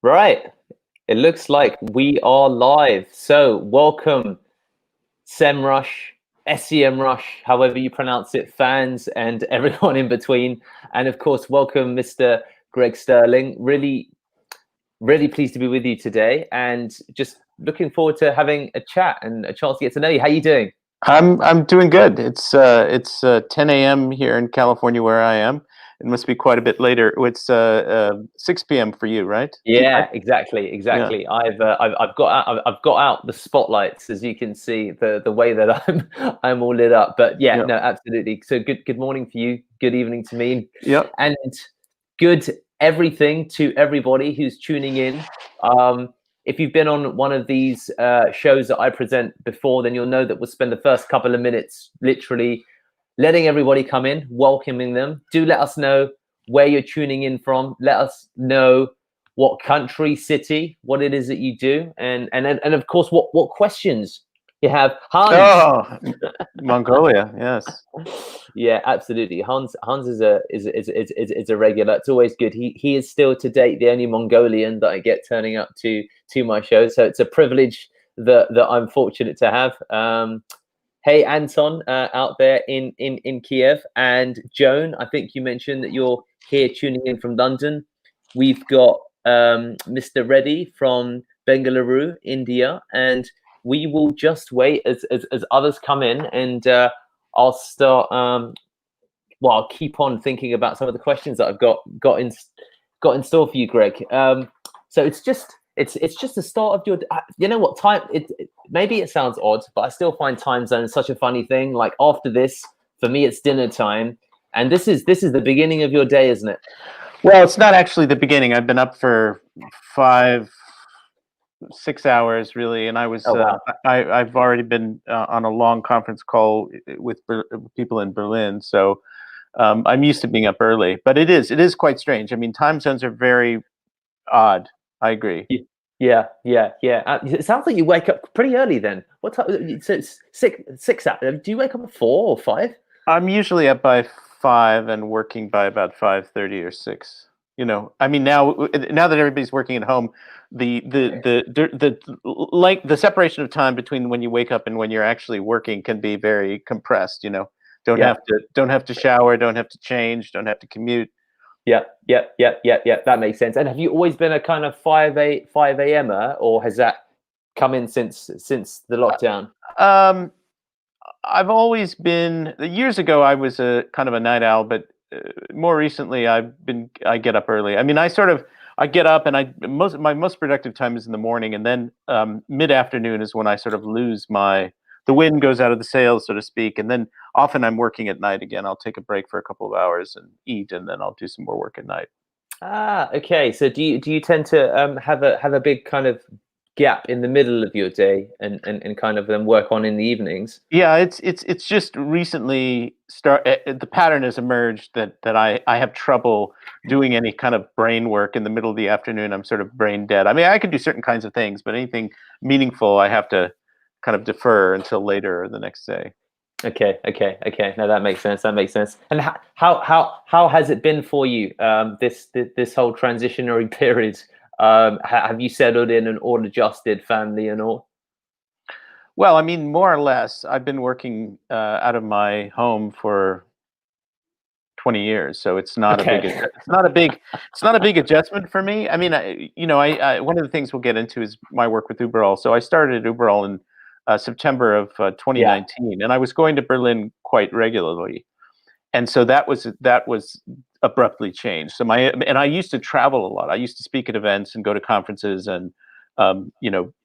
Right. It looks like we are live. So welcome, Semrush, SEMrush, however you pronounce it, fans and everyone in between. And of course, welcome, Mr. Greg Sterling. Really pleased to be with you today and just looking forward to having a chat and a chance to get to know you. How you doing? I'm doing good. It's 10 a.m. here in California where I am. It must be quite a bit later. It's 6 p.m. for you, right, Deepak? Yeah, exactly, Yeah, exactly. I've got out the spotlights, as you can see, the way that I'm all lit up. But yeah, yeah, no, absolutely. So good morning for you, good evening to me, yeah. and good everything to everybody who's tuning in. If you've been on one of these shows that I present before, then you'll know that we'll spend the first couple of minutes literally letting everybody come in, welcoming them. Do let us know where you're tuning in from. Let us know what country, city, what it is that you do, and of course what questions you have. Hans. Oh, Mongolia. Yes. Yeah, absolutely. Hans is a regular. It's always good. He is still to date the only Mongolian that I get turning up to my show. So it's a privilege that I'm fortunate to have. Hey, Anton, out there in Kiev, and Joan, I think you mentioned that you're here tuning in from London. We've got Mr. Reddy from Bengaluru, India, and we will just wait as others come in, and I'll start. Well, I'll keep on thinking about some of the questions that I've got in store for you, Greg. So it's just the start of your. You know what time? Maybe it sounds odd, but I still find time zone such a funny thing. Like after this, for me, it's dinner time, and this is the beginning of your day, isn't it? Well, it's not actually the beginning. I've been up for 6 hours really, and Oh wow. I've already been on a long conference call with people in Berlin. So I'm used to being up early, but it is quite strange. I mean, time zones are very odd. I agree. Yeah. It sounds like you wake up pretty early then. What time? So it's six. Do you wake up at 4 or 5? I'm usually up by 5 and working by about 5:30 or 6. I mean, now that everybody's working at home, like the separation of time between when you wake up and when you're actually working can be very compressed. Don't Yeah. have to don't have to shower, don't have to change, don't have to commute. Yeah. That makes sense. And have you always been a kind of 5 a.m.er, or has that come in since the lockdown? Um, I've always been years ago. I was a kind of a night owl, but more recently, I get up early. I mean, I get up and my most productive time is in the morning, and then mid afternoon is when I sort of lose the wind goes out of the sails, so to speak, and then often I'm working at night again. I'll take a break for a couple of hours and eat, and then I'll do some more work at night. Okay. So do you tend to have a big kind of gap in the middle of your day and kind of then work on in the evenings? Yeah, it's just recently the pattern has emerged that I have trouble doing any kind of brain work in the middle of the afternoon. I'm sort of brain dead. I mean, I can do certain kinds of things, but anything meaningful, I have to kind of defer until later the next day. Okay. No, that makes sense. That makes sense. And how has it been for you? This whole transitionary period. Have you settled in and all adjusted, family and all? Well, I mean, more or less, I've been working out of my home for 20 years, so Okay. it's not a big adjustment for me. I mean, one of the things we'll get into is my work with Uberall. So I started at Uberall in September of Yeah. 2019, and I was going to Berlin quite regularly, and so that was abruptly changed. And I used to travel a lot. I used to speak at events and go to conferences and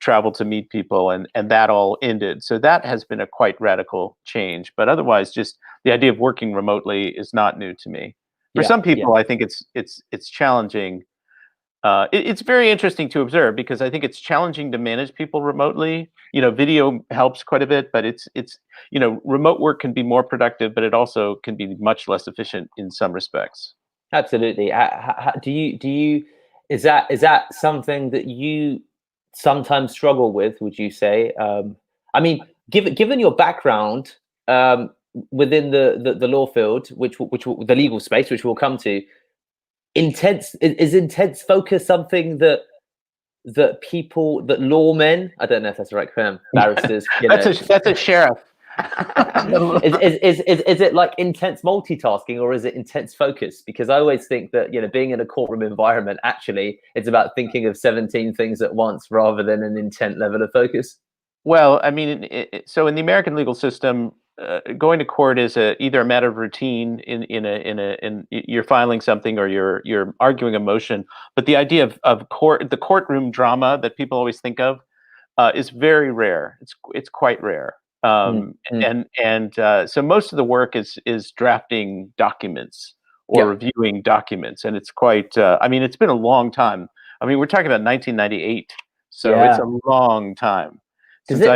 travel to meet people, and that all ended. So that has been a quite radical change. But otherwise, just the idea of working remotely is not new to me. For Yeah. some Yeah. people, I think it's challenging. It's very interesting to observe because I think it's challenging to manage people remotely. Video helps quite a bit, but remote work can be more productive, but it also can be much less efficient in some respects. Absolutely. Do you is that something that you sometimes struggle with, would you say? I mean, given your background um, within the law field, which the legal space, which we'll come to, is intense focus something that that lawmen, I don't know if that's the right term, barristers, That's a sheriff. is it like intense multitasking, or is it intense focus? Because I always think that, being in a courtroom environment, actually it's about thinking of 17 things at once rather than an intent level of focus. Well, I mean, so in the American legal system, going to court is either a matter of routine you're filing something or you're arguing a motion. But the idea of the courtroom drama that people always think of is very rare. It's quite rare. So most of the work is drafting documents or reviewing documents, and it's quite. I mean, it's been a long time. I mean, we're talking about 1998, so it's a long time since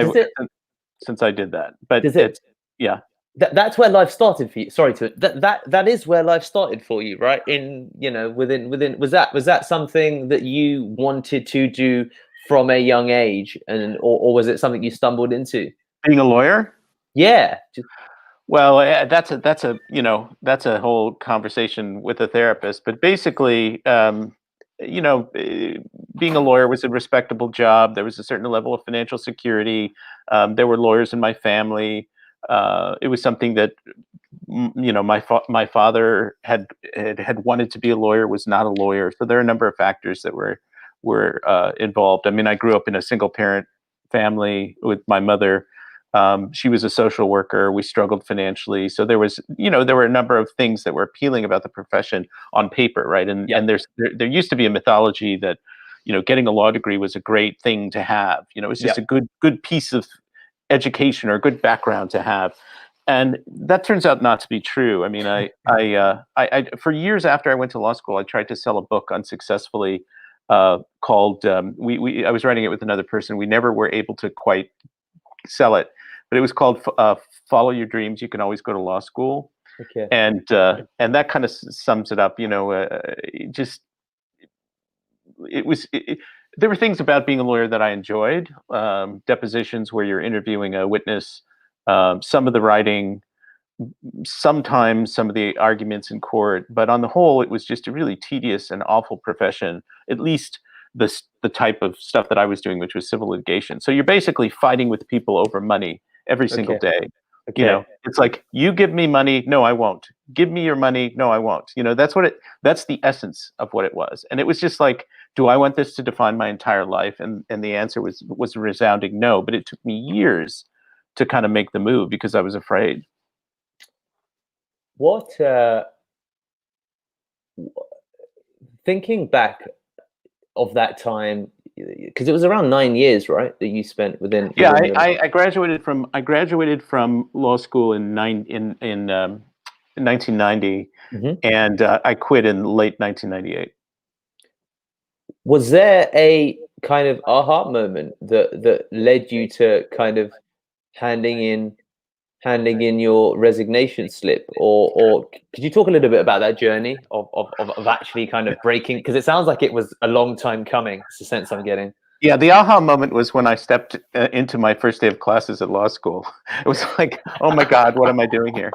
I did that. But it's yeah. That's where life started for you. Sorry to that is where life started for you, right? Within was that something that you wanted to do from a young age, or was it something you stumbled into? Being a lawyer? Yeah. Well, that's a whole conversation with a therapist. But basically, being a lawyer was a respectable job. There was a certain level of financial security. There were lawyers in my family. It was something that my father had wanted to be a lawyer, was not a lawyer. So there are a number of factors that were involved. I mean, I grew up in a single parent family with my mother. She was a social worker. We struggled financially. So there were a number of things that were appealing about the profession on paper, right? And there used to be a mythology that, getting a law degree was a great thing to have. It was just a good piece of education or a good background to have. And that turns out not to be true. I mean, I for years after I went to law school, I tried to sell a book unsuccessfully called I was writing it with another person. We never were able to quite sell it, but it was called Follow Your Dreams. You Can Always Go to Law School. Okay. And that kind of sums it up. There were things about being a lawyer that I enjoyed. Depositions where you're interviewing a witness, some of the writing, sometimes some of the arguments in court, but on the whole, it was just a really tedious and awful profession, at least the type of stuff that I was doing, which was civil litigation. So you're basically fighting with people over money every single day. Okay. It's like, you give me money, no, I won't. Give me your money, no, I won't. That's the essence of what it was. And it was just like, do I want this to define my entire life? And the answer was a resounding no. But it took me years to kind of make the move because I was afraid. What thinking back of that time, because it was around 9 years, right, that you spent within. I graduated from law school in 1990, and I quit in late 1998. Was there a kind of aha moment that led you to kind of handing in your resignation slip, or could you talk a little bit about that journey of actually kind of breaking, because it sounds like it was a long time coming. It's the sense I'm getting. Yeah, the aha moment was when I stepped into my first day of classes at law school. It was like, oh my God, what am I doing here?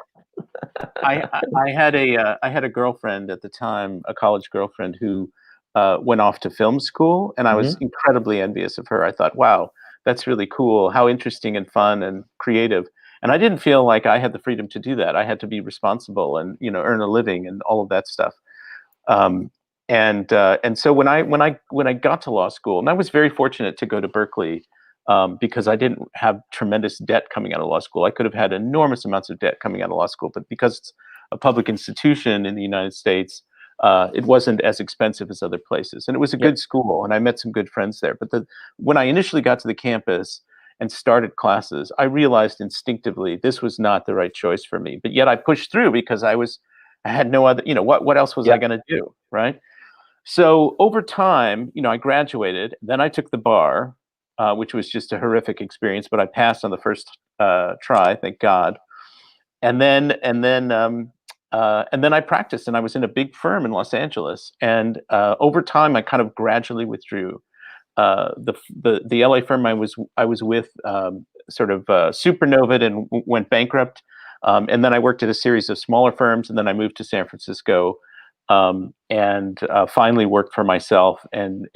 I had a girlfriend at the time, a college girlfriend who went off to film school, and I was incredibly envious of her. I thought, wow, that's really cool. How interesting and fun and creative. And I didn't feel like I had the freedom to do that. I had to be responsible and earn a living and all of that stuff. And so when I got to law school, and I was very fortunate to go to Berkeley because I didn't have tremendous debt coming out of law school. I could have had enormous amounts of debt coming out of law school, but because it's a public institution in the United States, it wasn't as expensive as other places. And it was a good school, and I met some good friends there. But when I initially got to the campus and started classes, I realized instinctively this was not the right choice for me. But yet I pushed through because I had no other, what else was I going to do, right? So over time, I graduated, then I took the bar, which was just a horrific experience, but I passed on the first try, thank God. And then I practiced, and I was in a big firm in Los Angeles. And over time, I kind of gradually withdrew. The LA firm I was with sort of supernovaed and went bankrupt. And then I worked at a series of smaller firms, and then I moved to San Francisco. and finally worked for myself, and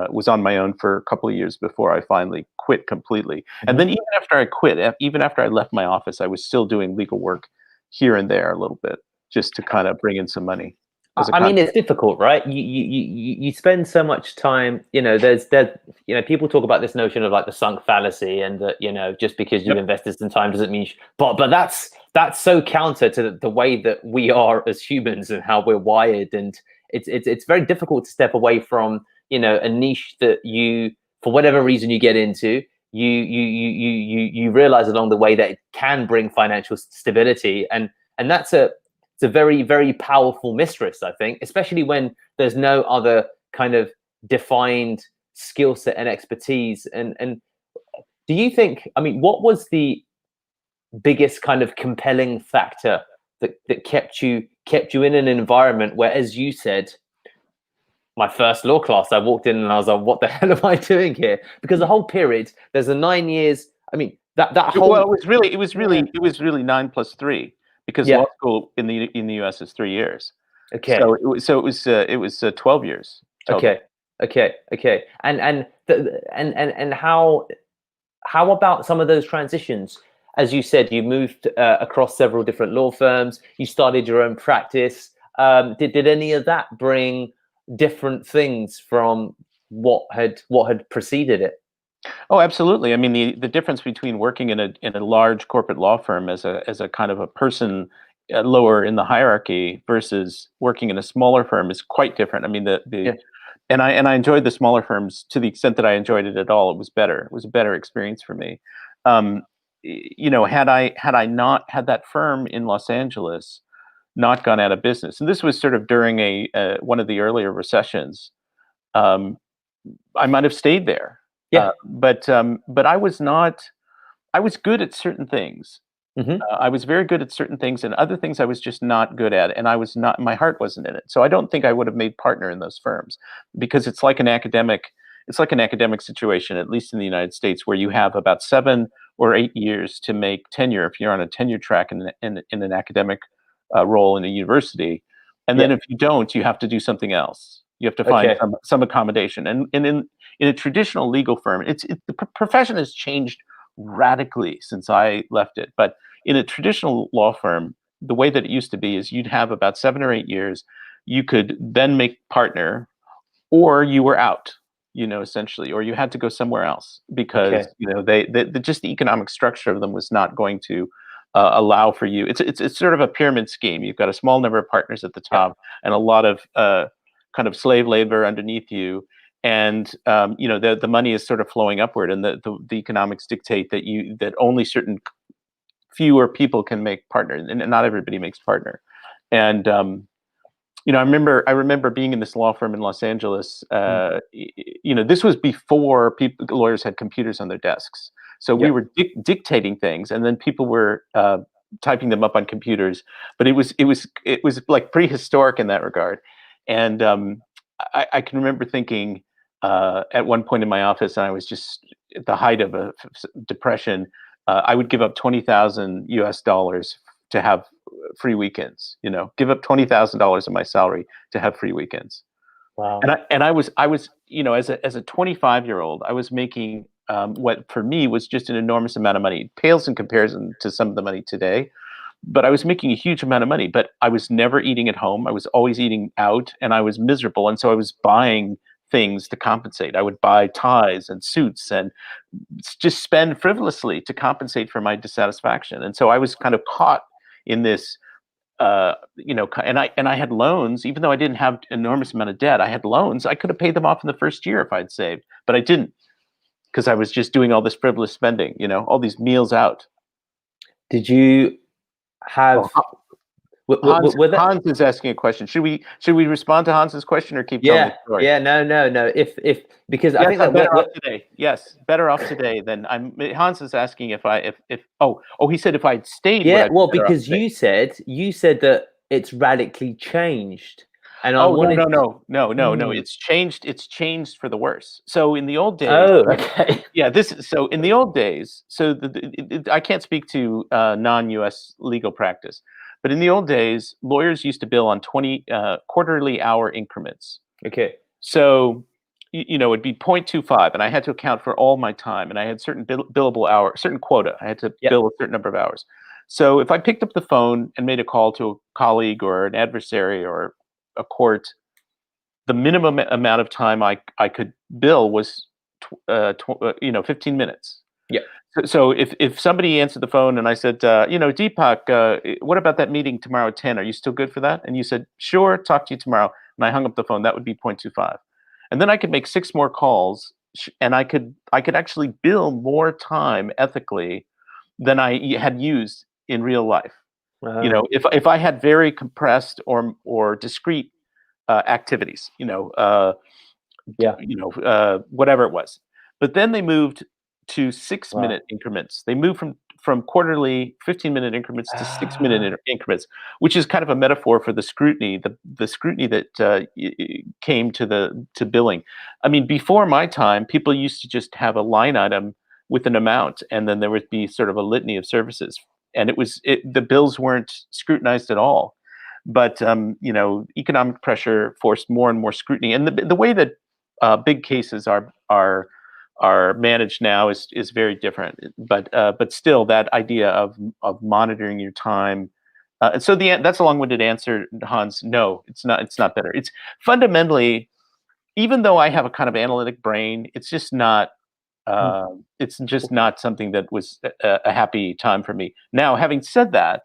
was on my own for a couple of years before I finally quit completely. And then even after I quit, even after I left my office, I was still doing legal work here and there a little bit, just to kind of bring in some money as a I mean, contract. it's difficult, right? You spend so much time, people talk about this notion of like the sunk fallacy, and that, just because you've Yep. invested some time doesn't mean, but that's so counter to the way that we are as humans and how we're wired. And it's very difficult to step away from, a niche that you, for whatever reason you get into, you realize along the way that it can bring financial stability. And it's a very, very powerful mistress, I think, especially when there's no other kind of defined skill set and expertise. And do you think, I mean, what was the biggest kind of compelling factor that kept you in an environment where, as you said, my first law class, I walked in and I was like, what the hell am I doing here? Because the whole period, there's a 9 years. I mean, that whole, Well, it was really 9 plus 3, because yeah. law school in the U.S. is 3 years. Okay. It was 12 years total. Okay. And how about some of those transitions? As you said, you moved across several different law firms. You started your own practice. Did any of that bring different things from what had preceded it? Oh, absolutely. I mean, the difference between working in a large corporate law firm as a kind of a person lower in the hierarchy versus working in a smaller firm is quite different. I mean, Yeah. and I enjoyed the smaller firms to the extent that I enjoyed it at all. It was better. It was a better experience for me. Had I not had that firm in Los Angeles not gone out of business, and this was sort of during one of the earlier recessions, um, I might have stayed there. Yeah. But I was not. I was good at certain things. Hmm. I was very good at certain things, and other things I was just not good at, and I was not. My heart wasn't in it. So I don't think I would have made partner in those firms, because it's like an academic. It's like an academic situation, at least in the United States, where you have about 7 or 8 years to make tenure if you're on a tenure track in an academic role in a university, and then Yeah. if you don't, you have to do something else. You have to find Okay. some accommodation. And in a traditional legal firm, the profession has changed radically since I left it. But in a traditional law firm, the way that it used to be is you'd have about 7 or 8 years. You could then make partner, or you were out, essentially, or you had to go somewhere else, because Okay. just the economic structure of them was not going to allow for you. It's sort of a pyramid scheme. You've got a small number of partners at the Yeah. top and a lot of kind of slave labor underneath you, and the money is sort of flowing upward, and the economics dictate that only certain fewer people can make partner, and not everybody makes partner. And I remember being in this law firm in Los Angeles. This was before lawyers had computers on their desks, so we Yeah. were dictating things, and then people were typing them up on computers. But it was like prehistoric in that regard. And I can remember thinking at one point in my office, and I was just at the height of a depression. I would give up $20,000 to have free weekends. Give up $20,000 of my salary to have free weekends. Wow. And I was as a 25-year-old, I was making what for me was just an enormous amount of money. It pales in comparison to some of the money today, but I was making a huge amount of money. But I was never eating at home. I was always eating out, and I was miserable. And so I was buying things to compensate. I would buy ties and suits and just spend frivolously to compensate for my dissatisfaction. And so I was kind of caught in this, and I had loans. Even though I didn't have an enormous amount of debt, I had loans. I could have paid them off in the first year if I'd saved, but I didn't, because I was just doing all this frivolous spending, all these meals out. Did you have Oh, Hans, were that? Hans is asking a question. Should we respond to Hans's question or keep telling Yeah. the story? Yeah. No. If because I Yes, think I'm like better off today. Yes, better off today than I'm. Hans is asking if he said if I'd stayed, would yeah. I be Well, better off because today? you said that it's radically changed, and I Oh, no, wanted. no, no, no, no, no. Mm. It's changed. It's changed for the worse. So in the old days, Oh, okay. yeah. So in the old days, so I can't speak to non-U.S. legal practice, But in the old days, lawyers used to bill on 20 quarterly hour increments. Okay. So, it'd be 0.25, and I had to account for all my time, and I had certain billable hour, certain quota. I had to Yeah. bill a certain number of hours. So if I picked up the phone and made a call to a colleague or an adversary or a court, the minimum amount of time I could bill was 15 minutes. Yeah. So if somebody answered the phone and I said, Deepak, what about that meeting tomorrow at 10? Are you still good for that? And you said, sure, talk to you tomorrow. And I hung up the phone. That would be 0.25. And then I could make 6 more calls, and I could actually bill more time ethically than I had used in real life. If I had very compressed or discrete activities, whatever it was. But then they moved to 6-minute increments. They moved from quarterly 15-minute increments to 6-minute increments, which is kind of a metaphor for the scrutiny, the scrutiny that came to billing. I mean, before my time, people used to just have a line item with an amount, and then there would be sort of a litany of services, and the bills weren't scrutinized at all. But economic pressure forced more and more scrutiny, and the way that big cases are managed now is very different. But still, that idea of monitoring your time. And so that's a long-winded answer, Hans. No, it's not. It's not better. It's fundamentally, even though I have a kind of analytic brain, it's just not. It's just not something that was a happy time for me. Now, having said that,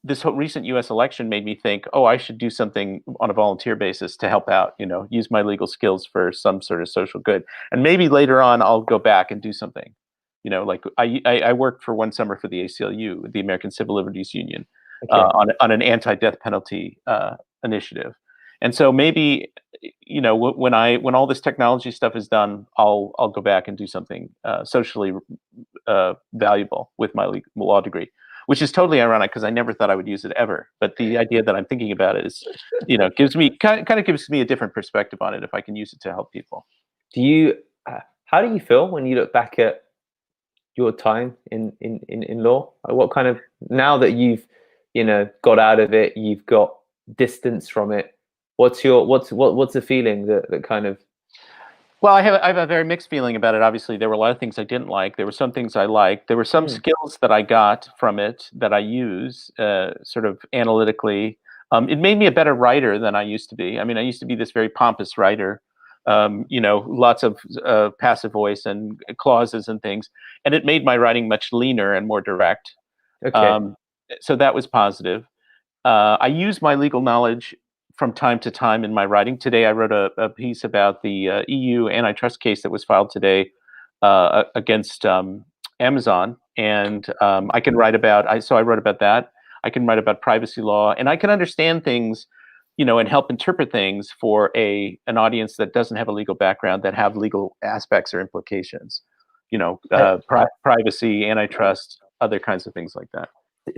this whole recent U.S. election made me think, oh, I should do something on a volunteer basis to help out, use my legal skills for some sort of social good. And maybe later on, I'll go back and do something. Like I worked for one summer for the ACLU, the American Civil Liberties Union, on an anti-death penalty initiative. And so maybe, when all this technology stuff is done, I'll go back and do something socially valuable with my law degree. Which is totally ironic because I never thought I would use it ever. But the idea that I'm thinking about it is, gives me a different perspective on it if I can use it to help people. How do you feel when you look back at your time in law? What kind of, now that you've got out of it, you've got distance from it, what's the feeling that kind of? Well, I have a very mixed feeling about it. Obviously, there were a lot of things I didn't like. There were some things I liked. There were some skills that I got from it that I use sort of analytically. It made me a better writer than I used to be. I mean, I used to be this very pompous writer, lots of passive voice and clauses and things. And it made my writing much leaner and more direct. So that was positive. I use my legal knowledge from time to time in my writing. Today, I wrote a piece about the EU antitrust case that was filed today against Amazon, and I can write about. I wrote about that. I can write about privacy law, and I can understand things, and help interpret things for an audience that doesn't have a legal background, that have legal aspects or implications. Privacy, antitrust, other kinds of things like that.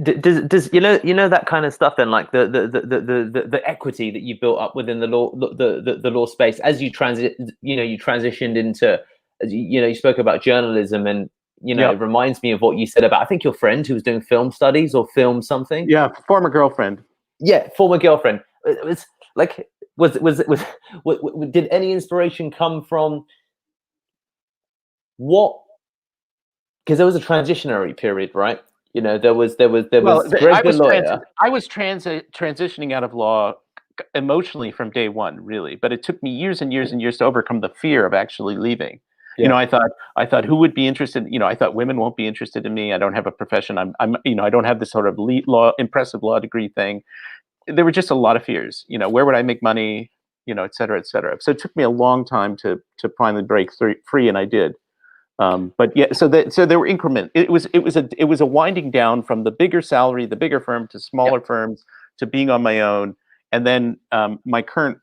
Does that kind of stuff then, like the equity that you built up within the law space as you transitioned into, you spoke about journalism, and it reminds me of what you said about, I think, your friend who was doing film studies or film something. Yeah, former girlfriend. Yeah, former girlfriend. It was like, did any inspiration come from what? Because there was a transitionary period, right? There was Greg the lawyer. I was transitioning out of law emotionally from day one, really, but it took me years and years and years to overcome the fear of actually leaving. Yeah. I thought who would be interested? I thought women won't be interested in me. I don't have a profession. I don't have this sort of impressive law degree thing. There were just a lot of fears. Where would I make money? Et cetera, et cetera. So it took me a long time to finally break free, and I did. But yeah, so there were increments. It was a winding down from the bigger salary, the bigger firm, to smaller firms, to being on my own. And then my current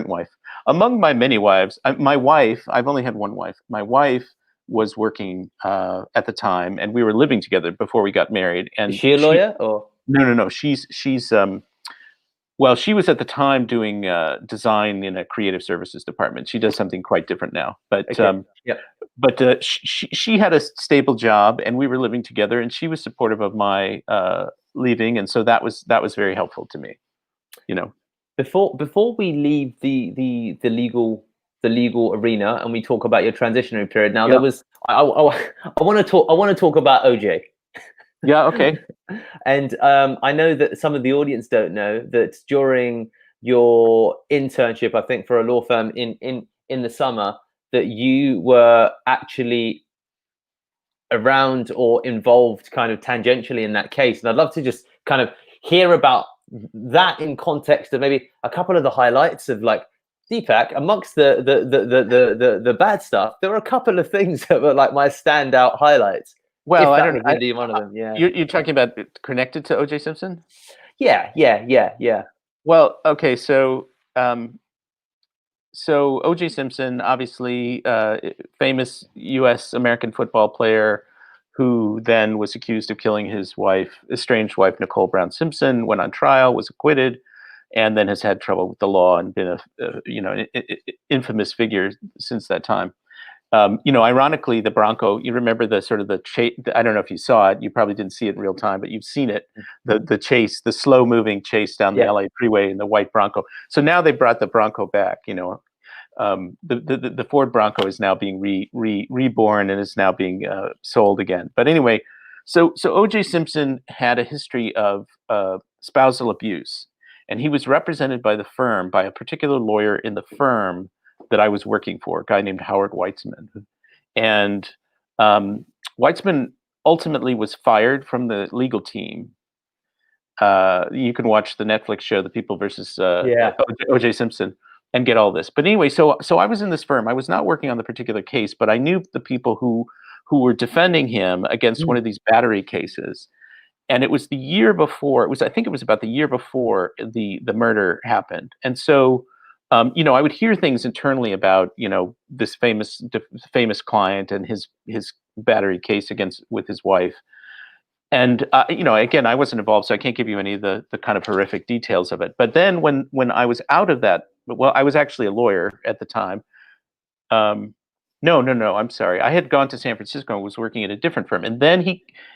wife, among my many wives, my wife, I've only had one wife. My wife was working at the time, and we were living together before we got married. And is she a lawyer or? No. She's well, she was at the time doing design in a creative services department. She does something quite different now, but she had a stable job, and we were living together, and she was supportive of my leaving, and so that was very helpful to me. Before we leave the legal arena and we talk about your transitionary period, now Yeah. there was I want to talk about OJ. Yeah. Okay. And I know that some of the audience don't know that during your internship, I think for a law firm in the summer, that you were actually around or involved kind of tangentially in that case. And I'd love to just kind of hear about that in context of maybe a couple of the highlights of like Deepak. Amongst the bad stuff, there were a couple of things that were like my standout highlights. Well, If I that don't was know. indeed one of them, yeah. You're talking about connected to O.J. Simpson? Yeah. Well, okay, so O.J. Simpson, obviously famous U.S. American football player, who then was accused of killing his wife, estranged wife Nicole Brown Simpson, went on trial, was acquitted, and then has had trouble with the law and been an infamous figure since that time. Ironically, the Bronco, you remember the sort of the chase, I don't know if you saw it, you probably didn't see it in real time, but you've seen it, the chase, the slow moving chase down the LA freeway in the white Bronco. So now they brought the Bronco back, the Ford Bronco is now being reborn and is now being sold again. But anyway, so O.J. Simpson had a history of spousal abuse, and he was represented by a particular lawyer in the firm that I was working for, a guy named Howard Weitzman. And Weitzman ultimately was fired from the legal team. You can watch the Netflix show, The People versus O.J. Simpson, and get all this. But anyway, so I was in this firm. I was not working on the particular case, but I knew the people who were defending him against one of these battery cases. And it was the year before. I think it was about the year before the murder happened. And so, I would hear things internally about this famous client and his battery case with his wife. And again, I wasn't involved, so I can't give you any of the kind of horrific details of it. But then when I was out of that, well, I was actually a lawyer at the time. No, I'm sorry. I had gone to San Francisco and was working at a different firm. And then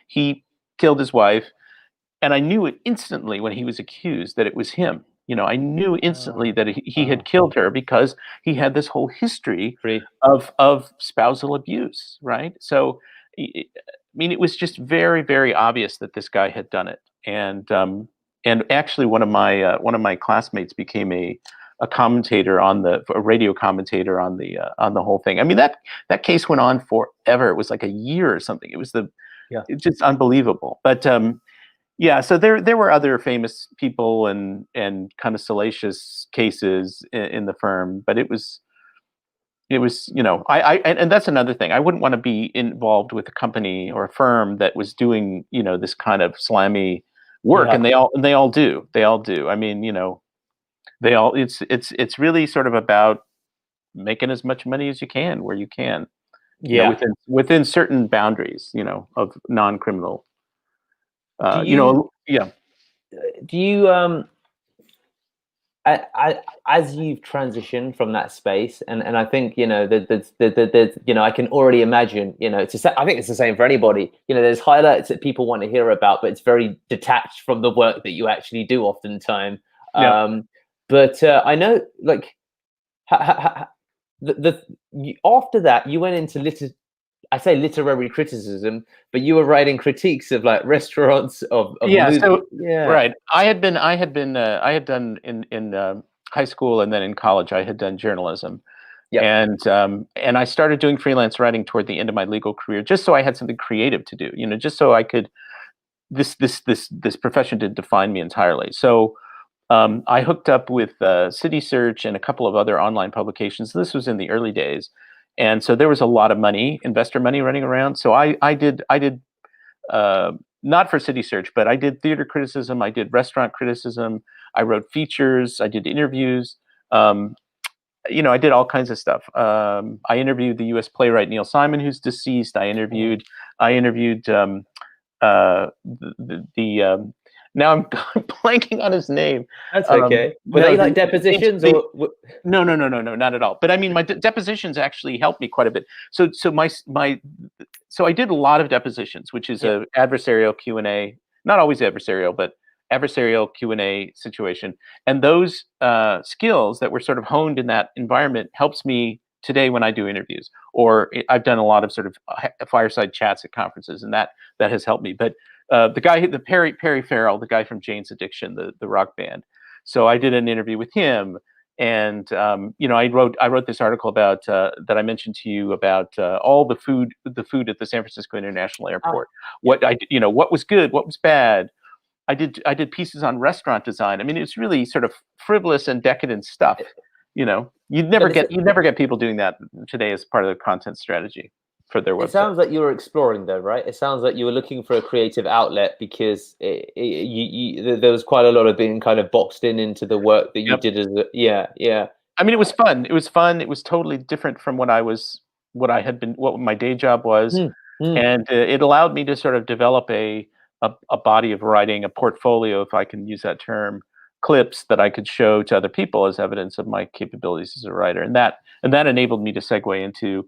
he killed his wife, and I knew it instantly when he was accused that it was him. I knew instantly that he had killed her because he had this whole history of spousal abuse, right? So, I mean, it was just very, very obvious that this guy had done it. And actually, one of my classmates became a commentator a radio commentator on the whole thing. I mean, that case went on forever. It was like a year or something. It was it's just unbelievable. But yeah, so there were other famous people and kind of salacious cases in the firm, but it was I and that's another thing. I wouldn't want to be involved with a company or a firm that was doing this kind of slammy work, and they all do. I mean, they all it's really sort of about making as much money as you can where you can, within certain boundaries, of non-criminal. Do you as you've transitioned from that space, and I think I can already imagine, I think it's the same for anybody. There's highlights that people want to hear about, but it's very detached from the work that you actually do oftentimes. But I know, like, after that, you went into literary criticism, but you were writing critiques of like restaurants of movies. Right. I had done in high school and then in college I had done journalism. And I started doing freelance writing toward the end of my legal career, just so I had something creative to do, just so I could this profession didn't define me entirely. So I hooked up with City Search and a couple of other online publications. This was in the early days. And so there was a lot of money, investor money running around. So I did not for City Search, but I did theater criticism. I did restaurant criticism. I wrote features. I did interviews. I did all kinds of stuff. I interviewed the U.S. playwright Neil Simon, who's deceased. I interviewed now I'm blanking on his name. That's okay. Were they like depositions or? No, not at all. But I mean, my depositions actually helped me quite a bit. So I did a lot of depositions, which is a adversarial Q&A not always adversarial, but adversarial Q&A situation. And those skills that were sort of honed in that environment helps me today when I do interviews, or I've done a lot of sort of fireside chats at conferences, and that has helped me. But the guy, the Perry Farrell, the guy from Jane's Addiction, the rock band. So I did an interview with him, and I wrote this article about that I mentioned to you about all the food at the San Francisco International Airport. What was good, what was bad. I did pieces on restaurant design. I mean, it's really sort of frivolous and decadent stuff. You'd never get people doing that today as part of the content strategy for their website. It sounds like you were exploring, though, right? It sounds like you were looking for a creative outlet because there was quite a lot of being kind of boxed into the work that you did. I mean, it was fun. It was fun. It was totally different from what my day job was, and it allowed me to sort of develop a body of writing, a portfolio, if I can use that term, clips that I could show to other people as evidence of my capabilities as a writer, and that enabled me to segue into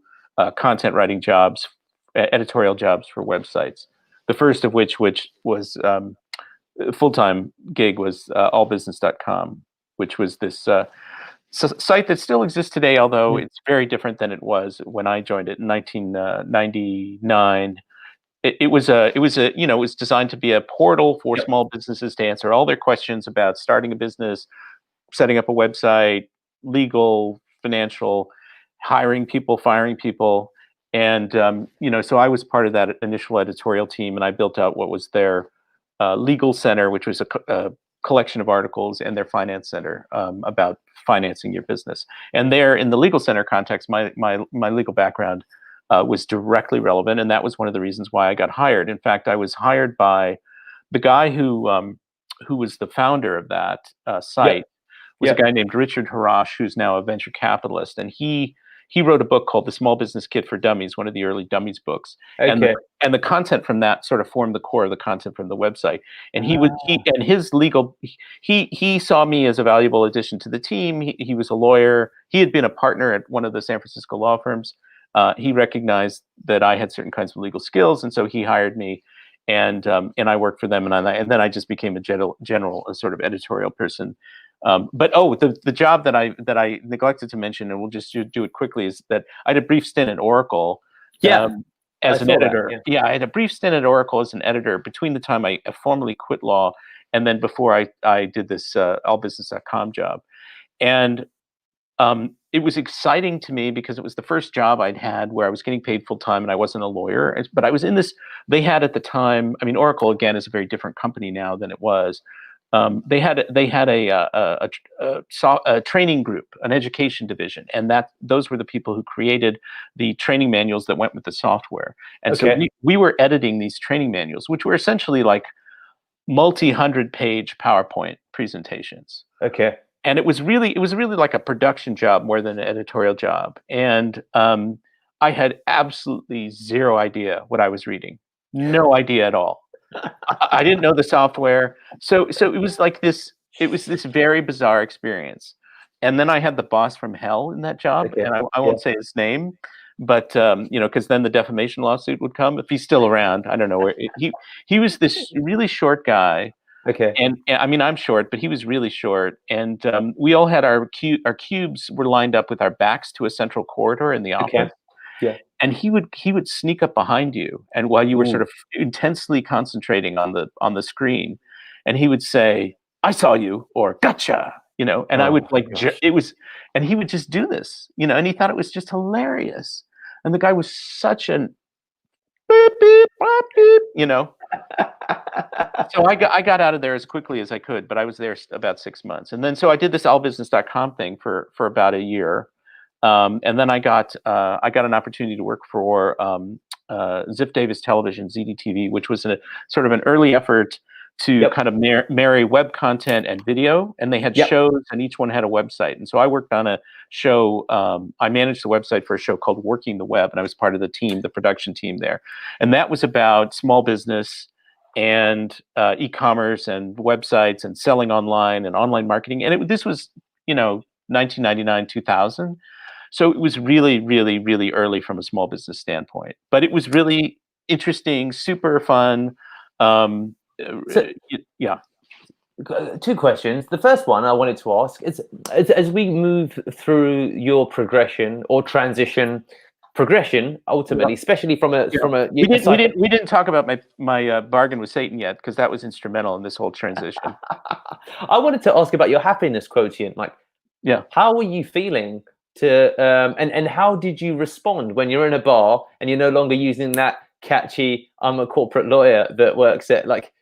content writing jobs, editorial jobs for websites. The first of which was a full-time gig was allbusiness.com, which was this site that still exists today, although it's very different than it was when I joined it in 1999. It was designed to be a portal for small businesses to answer all their questions about starting a business, setting up a website, legal, financial, hiring people, firing people. And, so I was part of that initial editorial team, and I built out what was their legal center, which was a collection of articles, and their finance center about financing your business. And there, in the legal center context, my legal background was directly relevant, and that was one of the reasons why I got hired. In fact, I was hired by the guy who was the founder of that site. Was a guy named Richard Harash, who's now a venture capitalist, and he wrote a book called The Small Business Kit for Dummies, one of the early Dummies books. And the content from that sort of formed the core of the content from the website. And he saw me as a valuable addition to the team. He was a lawyer. He had been a partner at one of the San Francisco law firms. He recognized that I had certain kinds of legal skills, and so he hired me, and I worked for them, and then I just became a sort of editorial person. But the job that I neglected to mention, and we'll just do it quickly, is that I had a brief stint at Oracle. As an editor. I had a brief stint at Oracle as an editor between the time I formally quit law and then before I did this allbusiness.com job. And it was exciting to me because it was the first job I'd had where I was getting paid full time and I wasn't a lawyer. But I was in this, they had at the time, I mean, Oracle, again, is a very different company now than it was. They had a training group, an education division, and those were the people who created the training manuals that went with the software. And so we were editing these training manuals, which were essentially like multi-100-page PowerPoint presentations. And it was really like a production job more than an editorial job. And I had absolutely zero idea what I was reading, no idea at all. I didn't know the software, so it was like this. It was this very bizarre experience. And then I had the boss from hell in that job, and I won't say his name, but because then the defamation lawsuit would come if he's still around. I don't know. He was this really short guy. And I mean, I'm short, but he was really short, and we all had our cubes were lined up with our backs to a central corridor in the office. And he would sneak up behind you, and while you were sort of intensely concentrating on the screen, and he would say, "I saw you," or "Gotcha," and I would and he would just do this, and he thought it was just hilarious. And the guy was such an beep, beep, beep, beep, So I got out of there as quickly as I could, but I was there about 6 months, and then so I did this allbusiness.com thing for about a year. And then I got an opportunity to work for Ziff Davis Television, ZDTV, which was sort of an early effort to kind of marry web content and video. And they had shows, and each one had a website. And so I worked on a show. I managed the website for a show called Working the Web, and I was part of the production team there. And that was about small business and e-commerce and websites and selling online and online marketing. And this was 1999, 2000. So it was really, really, really early from a small business standpoint, but it was really interesting, super fun. So, yeah. two questions. The first one I wanted to ask is, as we move through your progression or transition, progression ultimately, especially from a We didn't talk about my bargain with Satan yet, because that was instrumental in this whole transition. I wanted to ask about your happiness quotient. Like, how were you feeling and how did you respond when you're in a bar and you're no longer using that catchy "I'm a corporate lawyer" that works at, like,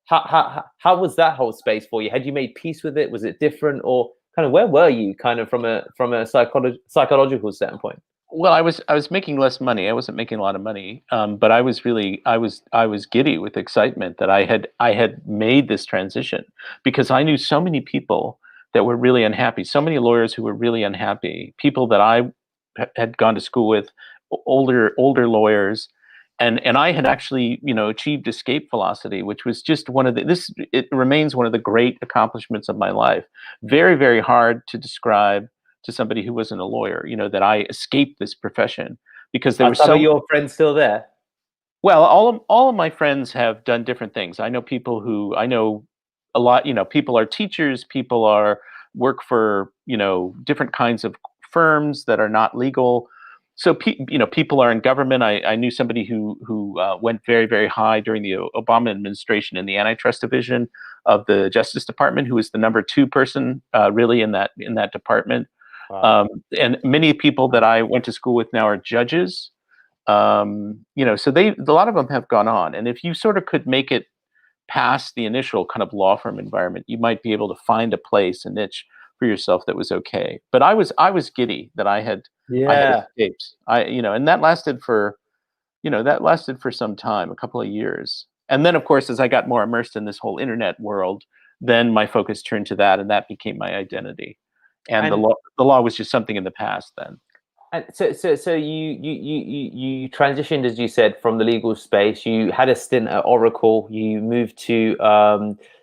how was that whole space for you? Had you made peace with it? Was it different, or kind of where were you kind of from a psychological standpoint? Well, I was making less money. I wasn't making a lot of money, but I was really I was giddy with excitement that I had made this transition, because I knew so many people that were really unhappy. So many lawyers who were really unhappy. People that I had gone to school with, older lawyers, and I had actually, achieved escape velocity, which was just one of it remains one of the great accomplishments of my life. Very, very hard to describe to somebody who wasn't a lawyer, that I escaped this profession, because there Are were some of your friends still there? well, all of my friends have done different things. I know a lot, people are teachers, people are work for, different kinds of firms that are not legal. So, people are in government. I knew somebody who went very, very high during the Obama administration in the antitrust division of the Justice Department, who was the number 2 person really in that department. Wow. And many people that I went to school with now are judges. So a lot of them have gone on. And if you sort of could make it past the initial kind of law firm environment, you might be able to find a place, a niche for yourself that was okay. But I was giddy that I had escaped. And that lasted for some time, a couple of years. And then, of course, as I got more immersed in this whole internet world, then my focus turned to that, and that became my identity. And And the law was just something in the past then. And so you transitioned, as you said, from the legal space. You had a stint at Oracle. You moved to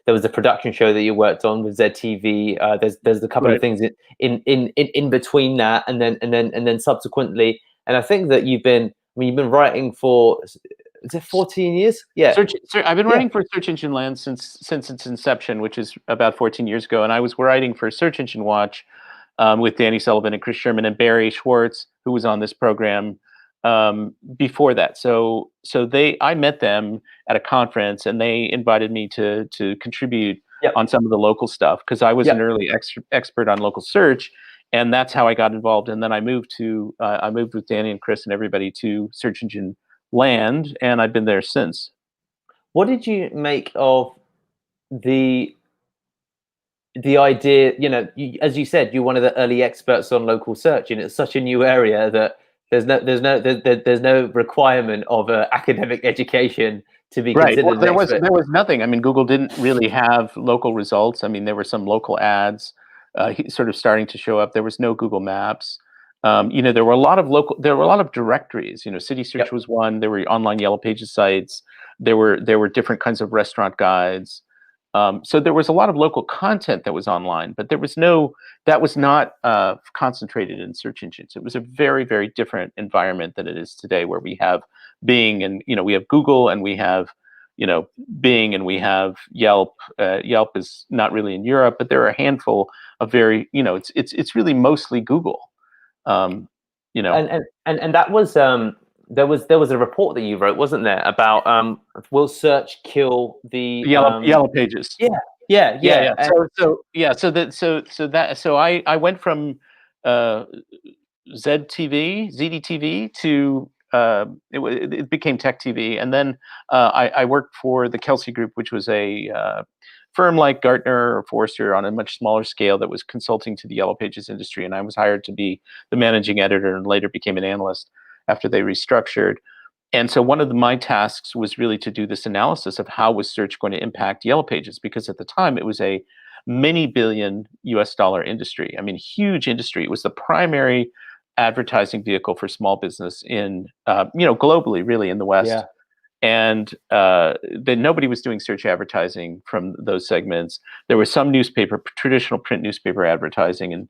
there was a production show that you worked on with ZTV. There's a couple of things in between that, and then subsequently. And I think that you've been writing for, is it 14 years? Yeah. I've been writing for Search Engine Land since its inception, which is about 14 years ago, and I was writing for Search Engine Watch. With Danny Sullivan and Chris Sherman and Barry Schwartz, who was on this program before that. So I met them at a conference, and they invited me to contribute on some of the local stuff, because I was an early expert on local search, and that's how I got involved. And then I moved with Danny and Chris and everybody to Search Engine Land, and I've been there since. What did you make of the idea, as you said, you're one of the early experts on local search, and it's such a new area that there's no requirement of academic education to be considered an expert. There was nothing. I mean, Google didn't really have local results. I mean, there were some local ads sort of starting to show up. There was no Google Maps. There were a lot of directories. City Search was one. There were online Yellow Pages sites. There were different kinds of restaurant guides. So there was a lot of local content that was online, but that was not concentrated in search engines. It was a very, very different environment than it is today, where we have Bing, and we have Google, and we have Bing, and we have Yelp. Yelp is not really in Europe, but there are a handful of it's really mostly Google. And that was there was a report that you wrote, wasn't there, about will search kill the Yellow Pages? Yeah. So I went from ZDTV to it became Tech TV, and then I worked for the Kelsey Group, which was a firm like Gartner or Forrester on a much smaller scale that was consulting to the Yellow Pages industry, and I was hired to be the managing editor, and later became an analyst after they restructured. And so one of my tasks was really to do this analysis of how was search going to impact Yellow Pages, because at the time it was a many billion US dollar industry. I mean, huge industry. It was the primary advertising vehicle for small business in globally, really, in the West. Yeah. And then nobody was doing search advertising from those segments. There was some traditional print newspaper advertising, and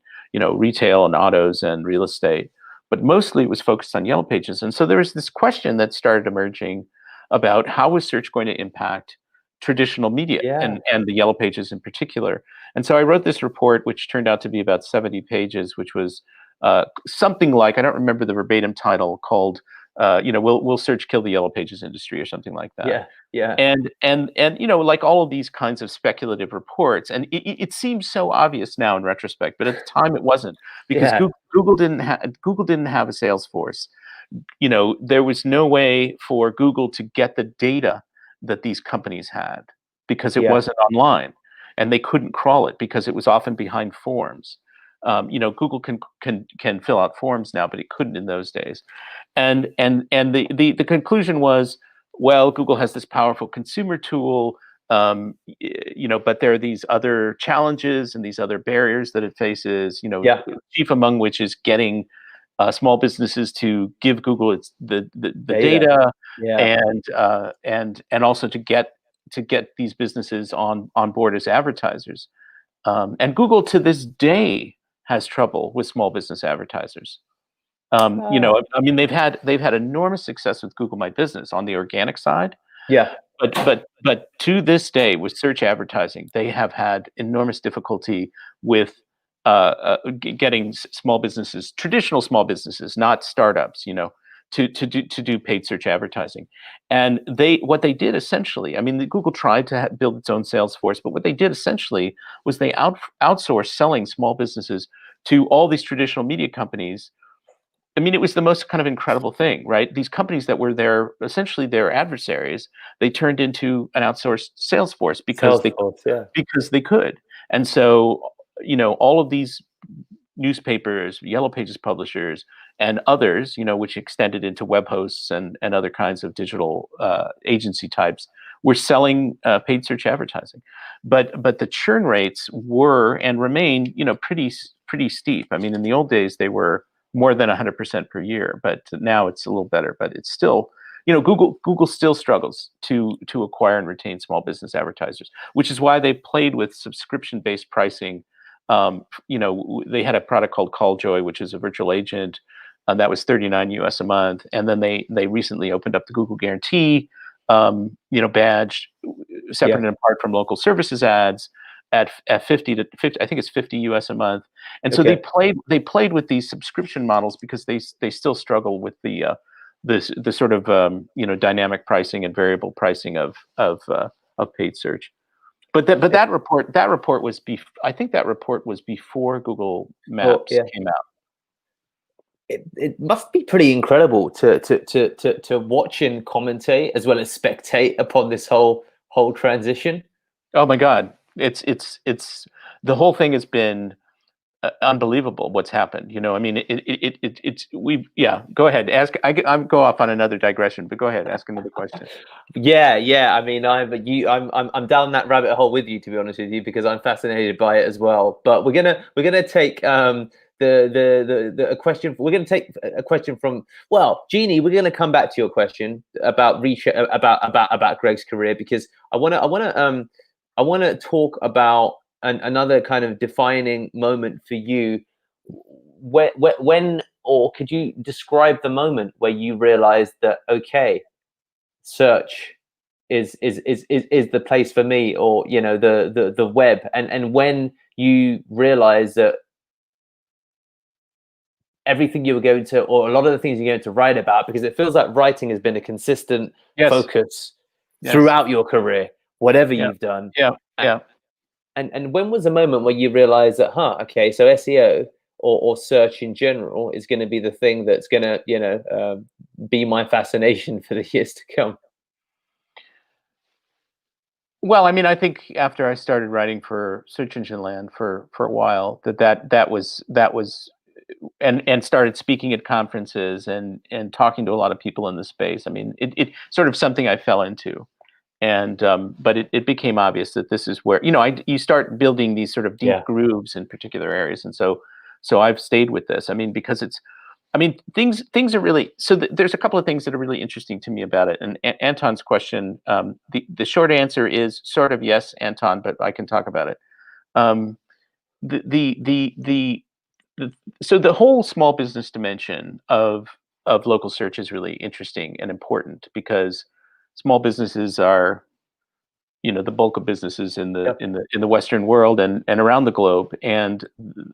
retail and autos and real estate, but mostly it was focused on Yellow Pages. And so there was this question that started emerging about how was search going to impact traditional media Yeah. and the Yellow Pages in particular. And so I wrote this report, which turned out to be about 70 pages, which was something like, I don't remember the verbatim title, called "Will Search Kill the Yellow Pages Industry" or something like that. Yeah. Yeah. And like all of these kinds of speculative reports, and it seems so obvious now in retrospect, but at the time it wasn't, because Yeah. Google didn't have a sales force. There was no way for Google to get the data that these companies had, because it Yeah. wasn't online, and they couldn't crawl it because it was often behind forms. Google can fill out forms now, but it couldn't in those days. And the conclusion was, well, Google has this powerful consumer tool, but there are these other challenges and these other barriers that it faces. Yeah. Chief among which is getting small businesses to give Google the Data. data, Yeah. and also to get these businesses on board as advertisers. And Google to this day has trouble with small business advertisers. Ah. I mean, they've had enormous success with Google My Business on the organic side, Yeah. but to this day, with search advertising, they have had enormous difficulty with getting small businesses, traditional small businesses, not startups, to do paid search advertising. And what they did essentially, I mean, Google tried to build its own sales force, but what they did essentially was they outsourced selling small businesses to all these traditional media companies. I mean, it was the most kind of incredible thing, right? These companies that were essentially their adversaries, they turned into an outsourced sales force because they Salesforce. Yeah. because they could. And so, all of these newspapers, Yellow Pages publishers, and others, which extended into web hosts and other kinds of digital agency types, were selling paid search advertising. But the churn rates were and remain, pretty steep. I mean, in the old days, they were more than 100% per year, but now it's a little better. But it's still, Google still struggles to acquire and retain small business advertisers, which is why they played with subscription-based pricing. They had a product called CallJoy, which is a virtual agent, that was $39 a month, and then they recently opened up the Google Guarantee, badge, separate Yeah. and apart from local services ads, at 50 to 50, I think it's $50 a month. And so Okay. they played with these subscription models because they still struggle with the sort of dynamic pricing and variable pricing of paid search. But that report was I think that report was before Google Well, Maps yeah. came out. It must be pretty incredible to watch and commentate as well as spectate upon this whole transition. Oh my God, it's the whole thing has been unbelievable what's happened. I mean, it's we yeah. Go ahead, ask. I'm go off on another digression, but go ahead, ask another question. Yeah. I mean, I'm down that rabbit hole with you, to be honest with you, because I'm fascinated by it as well. But we're gonna take a question. We're gonna take a question from, well, Jeannie. We're gonna come back to your question about about Greg's career, because I wanna talk about another kind of defining moment for you. When, or could you describe the moment where you realized that, okay, search is the place for me, or the web, and when you realize that everything you were going to, or a lot of the things you're going to write about, because it feels like writing has been a consistent Yes. focus Yes. throughout your career, whatever Yeah. you've done. Yeah. Yeah. And when was the moment where you realized that, okay, so SEO or search in general is going to be the thing that's going to be my fascination for the years to come? Well, I mean, I think after I started writing for Search Engine Land for a while, that was and started speaking at conferences and talking to a lot of people in the space. I mean, it sort of something I fell into, and but it became obvious that this is where you start building these sort of deep Yeah. grooves in particular areas, and so I've stayed with this. I mean, because things are really so. There's a couple of things that are really interesting to me about it. And Anton's question, the short answer is sort of yes, Anton, but I can talk about it. Um, the, the the the the so the whole small business dimension of local search is really interesting and important, because small businesses are the bulk of businesses in the Yep. in the Western world and around the globe, and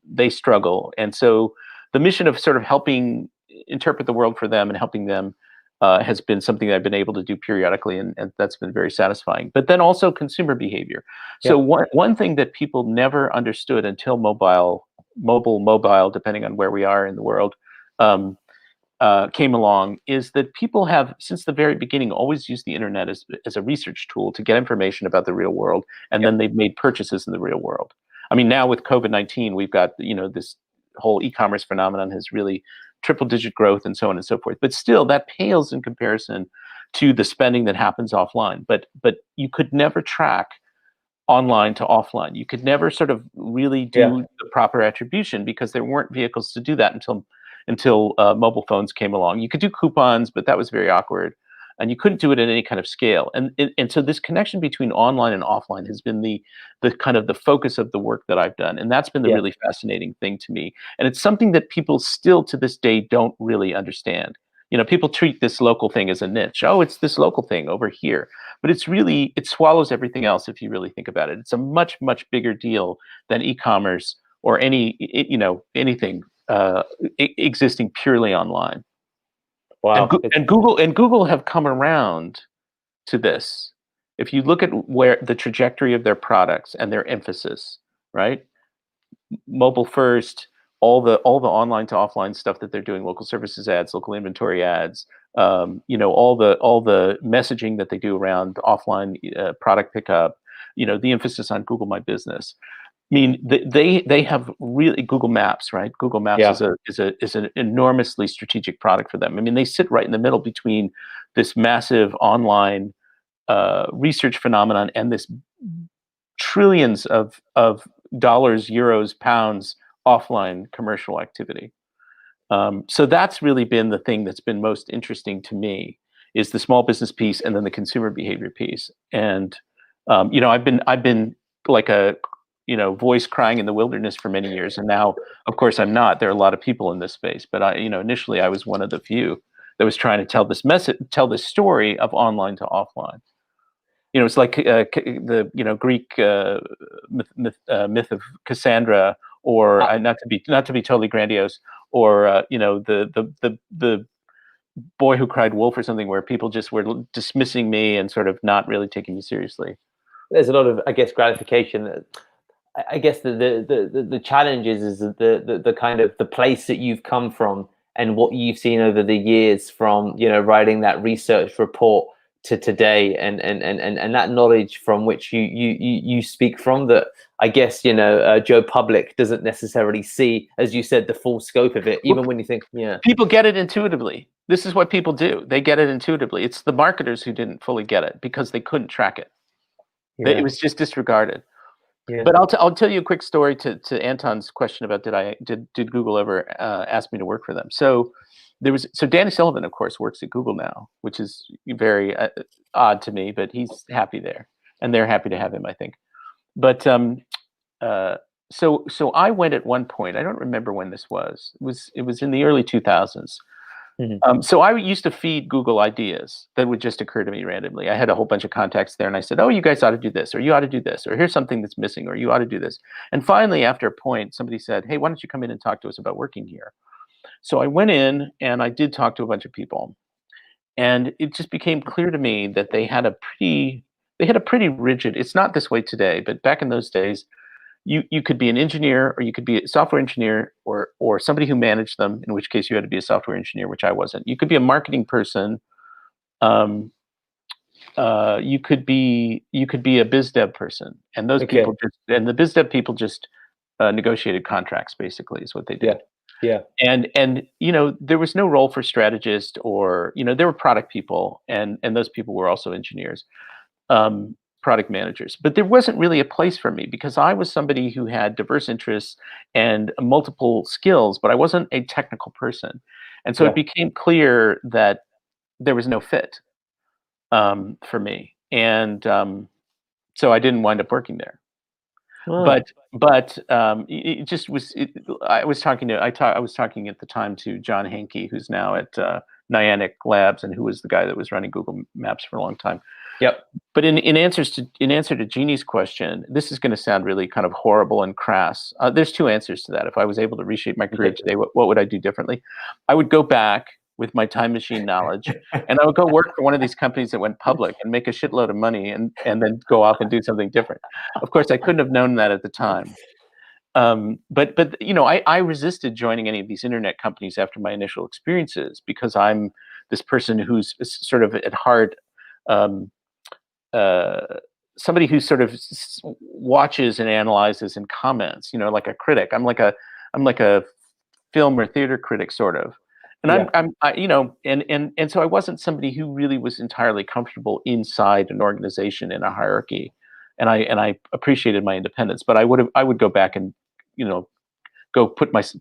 they struggle. And so the mission of sort of helping interpret the world for them and helping them has been something that I've been able to do periodically, and that's been very satisfying. But then also consumer behavior. So Yep. one thing that people never understood until mobile, depending on where we are in the world, um, came along, is that people have, since the very beginning, always used the internet as a research tool to get information about the real world, and then Yep. they've made purchases in the real world. I mean, now with COVID-19, we've got this whole e-commerce phenomenon has really triple-digit growth and so on and so forth. But still, that pales in comparison to the spending that happens offline. But you could never track online to offline. You could never sort of really Yeah. do the proper attribution because there weren't vehicles to do that until mobile phones came along. You could do coupons, but that was very awkward, and you couldn't do it at any kind of scale. And so this connection between online and offline has been the kind of the focus of the work that I've done, and that's been the Yeah. really fascinating thing to me. And it's something that people still to this day don't really understand. People treat this local thing as a niche. Oh, it's this local thing over here, but it swallows everything else if you really think about it. It's a much, much bigger deal than e-commerce or anything existing purely online. And, Wow. Google have come around to this. If you look at where the trajectory of their products and their emphasis, right? Mobile first, all the online to offline stuff that they're doing, local services ads, local inventory ads, all the messaging that they do around offline product pickup, the emphasis on Google My Business. I mean, they have really Google Maps, right? Google Maps Yeah. is an enormously strategic product for them. I mean, they sit right in the middle between this massive online research phenomenon and this trillions of dollars, euros, pounds offline commercial activity. So that's really been the thing that's been most interesting to me is the small business piece and then the consumer behavior piece. And I've been like a voice crying in the wilderness for many years, and now, of course, I'm not. There are a lot of people in this space, but initially I was one of the few that was trying to tell this story of online to offline. It's like the Greek myth of Cassandra, or Uh, not to be totally grandiose, or the boy who cried wolf or something, where people just were dismissing me and sort of not really taking me seriously. there's a lot of, I guess, gratification. I guess the challenge is the kind of the place that you've come from and what you've seen over the years from writing that research report to today, and that knowledge from which you speak from, that I guess Joe Public doesn't necessarily see, as you said, the full scope of it, Well, even when you think people get it intuitively. This is what people do. They get it intuitively. It's the marketers who didn't fully get it because they couldn't track it. It yeah, was just disregarded. yeah, But I'll tell you a quick story to Anton's question about did Google ever ask me to work for them. So Danny Sullivan, of course, works at Google now, which is very odd to me, but he's happy there, and they're happy to have him, I think. But uh, so I went at one point. I don't remember when this was. It was in the early 2000s. mhm, So I used to feed Google ideas that would just occur to me randomly. I had a whole bunch of contacts there, and I said, "Oh, you guys ought to do this, or you ought to do this, or here's something that's missing, or you ought to do this." And finally, after a point, somebody said, "Hey, why don't you come in and talk to us about working here?" So I went in and I did talk to a bunch of people, and it just became clear to me that they had a pretty rigid. It's not this way today, but back in those days, you could be an engineer, or you could be a software engineer, or somebody who managed them, in which case you had to be a software engineer, which I wasn't. You could be a marketing person. um, you could be a biz dev person, and okay, the biz dev people just negotiated contracts, basically, is what they yeah, did. yeah, And there was no role for strategist, or there were product people, and those people were also engineers, um, product managers. But there wasn't really a place for me because I was somebody who had diverse interests and multiple skills, but I wasn't a technical person. And so it yeah. became clear that there was no fit for me. And so I didn't wind up working there. Ah, But it just was. I was talking at the time to John Hankey, who's now at Niantic Labs, and who was the guy that was running Google Maps for a long time. Yep. But in answer to Jeannie's question, this is going to sound really kind of horrible and crass. There's two answers to that. If I was able to reshape my career today, what would I do differently? I would go back with my time machine knowledge, and I would go work for one of these companies that went public and make a shitload of money, and then go off and do something different. Of course, I couldn't have known that at the time. But you know, I resisted joining any of these internet companies after my initial experiences, because I'm this person who's sort of at heart. Somebody who sort of watches and analyzes and comments, you know, like a critic. I'm like a film or theater critic, sort of. And you know, and so I wasn't somebody who really was entirely comfortable inside an organization in a hierarchy, and I appreciated my independence. But I would go back and, you know,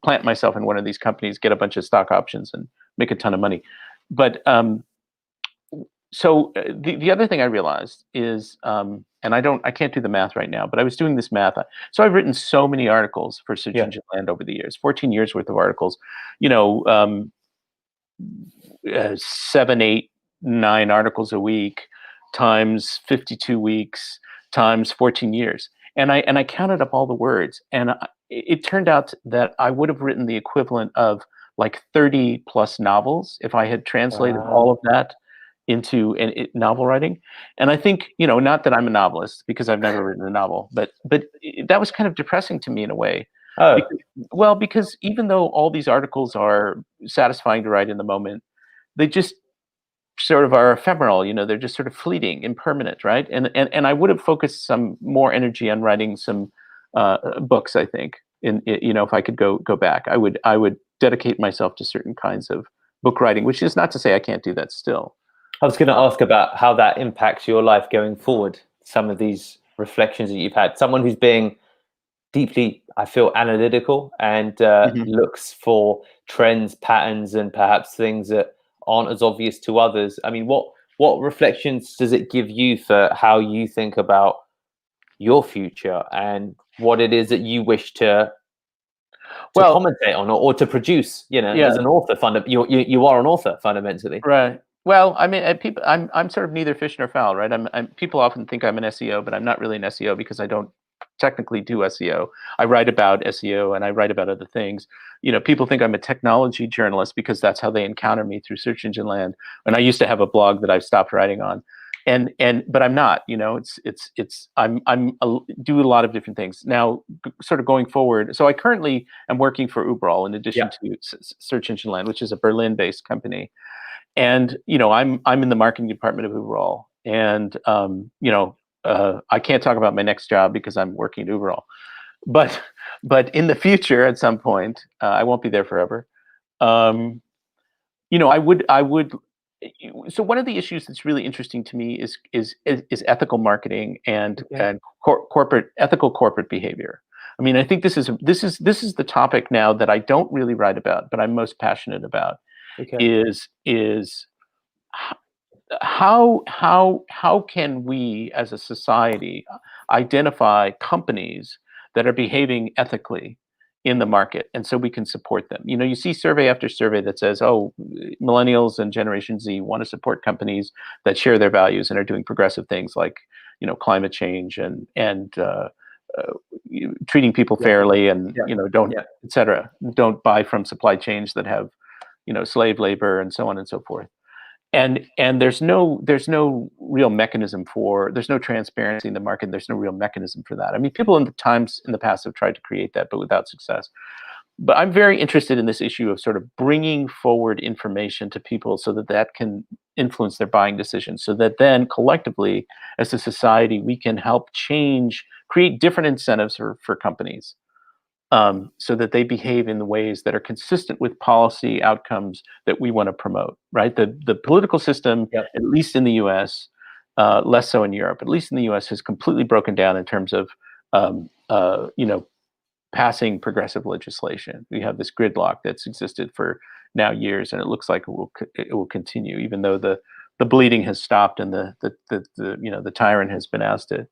plant myself in one of these companies, get a bunch of stock options, and make a ton of money. But so the other thing I realized is, and I can't do the math right now, but I was doing this math. So I've written so many articles for Search Engine Land over the years, 14 years worth of articles, you know, 7, 8, 9 articles a week times 52 weeks times 14 years. And I counted up all the words, and it turned out that I would have written the equivalent of like 30 plus novels if I had translated all of that into novel writing. And I think, you know, not that I'm a novelist, because I've never written a novel, but that was kind of depressing to me in a way. Oh. Because even though all these articles are satisfying to write in the moment, they just sort of are ephemeral, you know, they're just sort of fleeting, impermanent, right? And I would have focused some more energy on writing some books, I think. You know, if I could go back, I would dedicate myself to certain kinds of book writing, which is not to say I can't do that still. I was going to ask about how that impacts your life going forward. Some of these reflections that you've had, someone who's being deeply, I feel, analytical and looks for trends, patterns, and perhaps things that aren't as obvious to others. I mean, what reflections does it give you for how you think about your future and what it is that you wish to commentate on or to produce? You know, as an author, you are an author fundamentally, right? Well, I mean, I'm sort of neither fish nor fowl, right? People often think I'm an SEO, but I'm not really an SEO, because I don't technically do SEO. I write about SEO and I write about other things. You know, people think I'm a technology journalist because that's how they encounter me through Search Engine Land. And I used to have a blog that I've stopped writing on, but I'm not. You know, I'm do a lot of different things now. Sort of going forward. So I currently am working for Uberall in addition to Search Engine Land, which is a Berlin-based company. And, you know, I'm in the marketing department of Uberall, and you know, I can't talk about my next job because I'm working at Uberall, but in the future, at some point, I won't be there forever. You know, I would. So one of the issues that's really interesting to me is ethical marketing and ethical corporate behavior. I mean, I think this is the topic now that I don't really write about, but I'm most passionate about. Is how can we as a society identify companies that are behaving ethically in the market, and so we can support them? You know, you see survey after survey that says, oh, millennials and Generation Z want to support companies that share their values and are doing progressive things like, you know, climate change and treating people fairly, and you know, etc. Don't buy from supply chains that have, you know, slave labor and so on and so forth. And there's no real mechanism there's no transparency in the market. There's no real mechanism for that. I mean, people in the past have tried to create that, but without success. But I'm very interested in this issue of sort of bringing forward information to people so that can influence their buying decisions, so that then collectively as a society, we can help create different incentives for companies. So that they behave in the ways that are consistent with policy outcomes that we want to promote, right? The political system, at least in the U.S., less so in Europe, at least in the U.S., has completely broken down in terms of, you know, passing progressive legislation. We have this gridlock that's existed for now years, and it looks like it will continue, even though the bleeding has stopped and the you know, the tyrant has been ousted.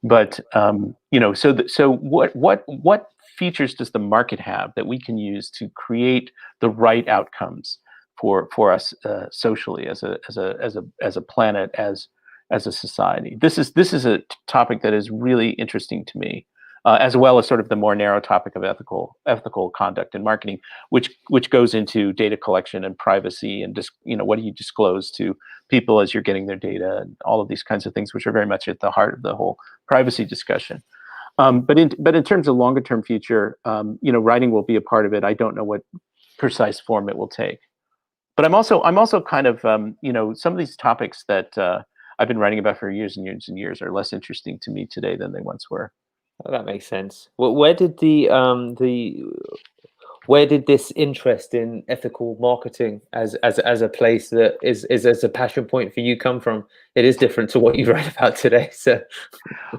But you know, so what features does the market have that we can use to create the right outcomes for us socially as a planet, as as a society. This is a topic that is really interesting to me, as well as sort of the more narrow topic of ethical conduct in marketing, which goes into data collection and privacy and just what do you disclose to people as you're getting their data and all of these kinds of things, which are very much at the heart of the whole privacy discussion. But in terms of longer term future, writing will be a part of it. I don't know what precise form it will take. But I'm also kind of some of these topics that I've been writing about for years and years and years are less interesting to me today than they once were. Oh, that makes sense. Well, where did where did this interest in ethical marketing as a place that is as a passion point for you come from? It is different to what you write about today. So,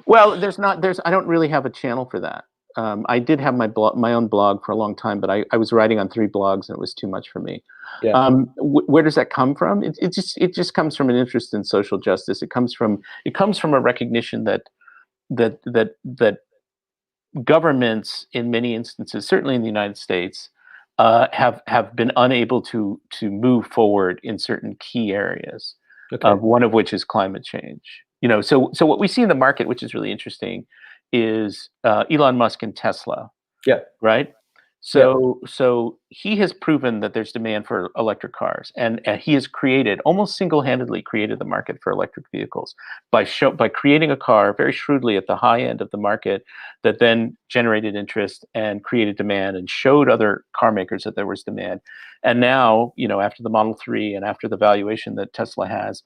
well, I don't really have a channel for that. I did have my own blog for a long time, but I was writing on 3 blogs and it was too much for me. yeah, Where does that come from? It just comes from an interest in social justice. It comes from a recognition that governments, in many instances, certainly in the United States, have been unable to move forward in certain key areas. okay, One of which is climate change. So what we see in the market, which is really interesting, is Elon Musk and Tesla, yeah, right? yeah, So he has proven that there's demand for electric cars, and he has almost single-handedly created the market for electric vehicles by creating a car very shrewdly at the high end of the market that then generated interest and created demand and showed other car makers that there was demand. And now, after the Model 3 and after the valuation that Tesla has,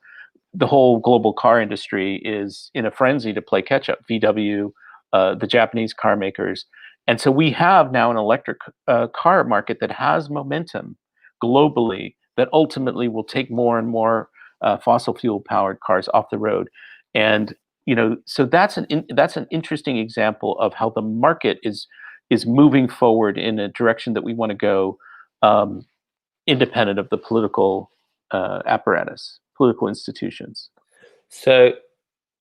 the whole global car industry is in a frenzy to play catch up. VW, the Japanese car makers. And so we have now an electric car market that has momentum globally that ultimately will take more and more fossil fuel powered cars off the road. And so that's an interesting example of how the market is moving forward in a direction that we want to go, independent of the political apparatus, political institutions. So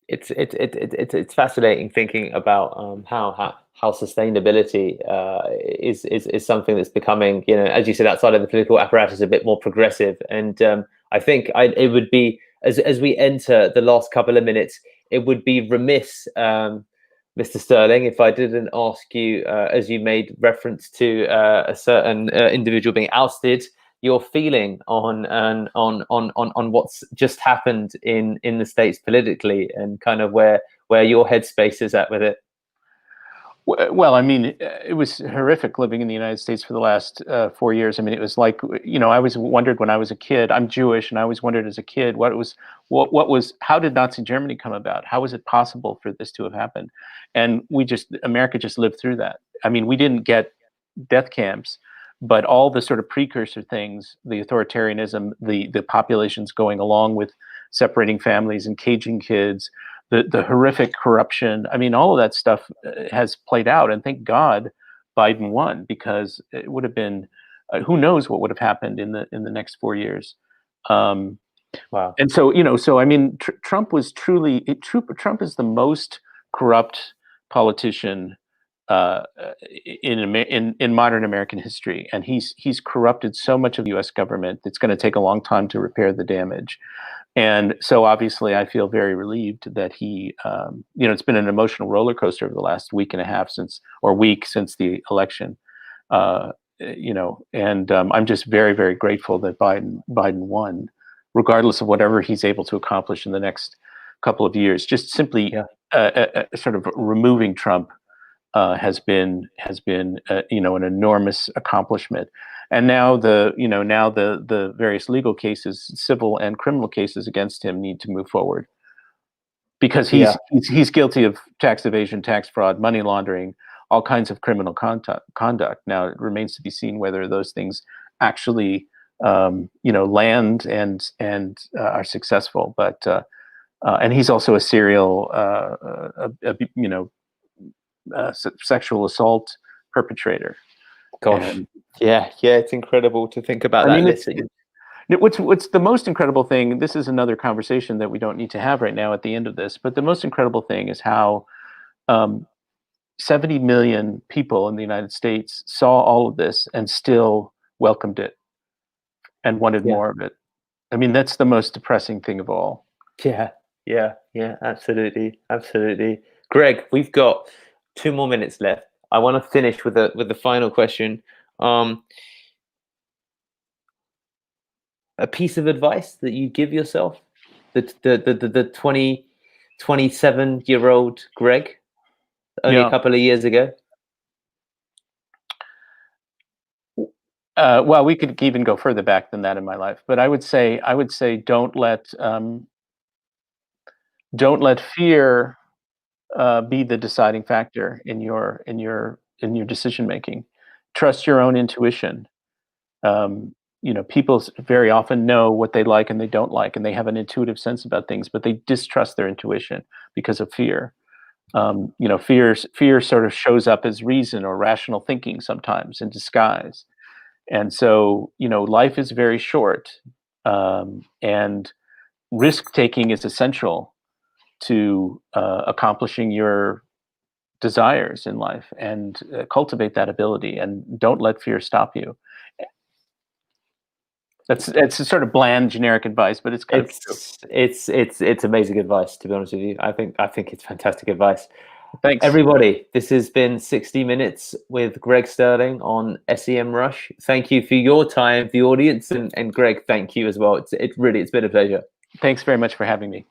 it's fascinating thinking about how sustainability is something that's becoming, as you said, outside of the political apparatus, a bit more progressive. And I think it would be, as we enter the last couple of minutes, it would be remiss, Mr. Sterling, if I didn't ask you, as you made reference to a certain individual being ousted, your feeling on what's just happened in the States politically, and kind of where your headspace is at with it. Well, I mean, it was horrific living in the United States for the last 4 years. I mean, it was like, I always wondered when I was a kid. I'm Jewish, and I always wondered as a kid how did Nazi Germany come about? How was it possible for this to have happened? And America just lived through that. I mean, we didn't get death camps, but all the sort of precursor things, the authoritarianism, the populations going along with separating families and caging kids, the horrific corruption. I mean, all of that stuff has played out, and thank God Biden won, because it would have been who knows what would have happened in the next 4 years. Wow. And so I mean, Trump was Trump is the most corrupt politician in modern American history, and he's corrupted so much of the U.S. government. It's going to take a long time to repair the damage. And so obviously I feel very relieved that he, it's been an emotional roller coaster over the last week and a half since the election, and I'm just very, very grateful that Biden won, regardless of whatever he's able to accomplish in the next couple of years. Just simply sort of removing Trump has been an enormous accomplishment. And now the various legal cases, civil and criminal cases against him, need to move forward, because he's guilty of tax evasion, tax fraud, money laundering, all kinds of criminal conduct. Now it remains to be seen whether those things actually land and are successful. But and he's also a serial sexual assault perpetrator. Gosh, And, yeah, it's incredible to think about that list. What's the most incredible thing? This is another conversation that we don't need to have right now at the end of this. But the most incredible thing is how 70 million people in the United States saw all of this and still welcomed it and wanted more of it. I mean, that's the most depressing thing of all. Yeah, Yeah, absolutely. Greg, we've got 2 more minutes left. I want to finish with the final question. A piece of advice that you give yourself, the 27-year-old Greg, only a couple of years ago. Well, we could even go further back than that in my life, but I would say don't let fear be the deciding factor in your decision making. Trust your own intuition. People very often know what they like and they don't like, and they have an intuitive sense about things, but they distrust their intuition because of fear. Fear sort of shows up as reason or rational thinking sometimes in disguise. And so, life is very short, and risk taking is essential to accomplishing your desires in life, and cultivate that ability, and don't let fear stop you. It's a sort of bland, generic advice, but it's kind of true. It's amazing advice, to be honest with you. I think it's fantastic advice. Thanks, everybody. This has been 60 Minutes with Greg Sterling on Semrush. Thank you for your time, the audience, and Greg, thank you as well. It's been a pleasure. Thanks very much for having me.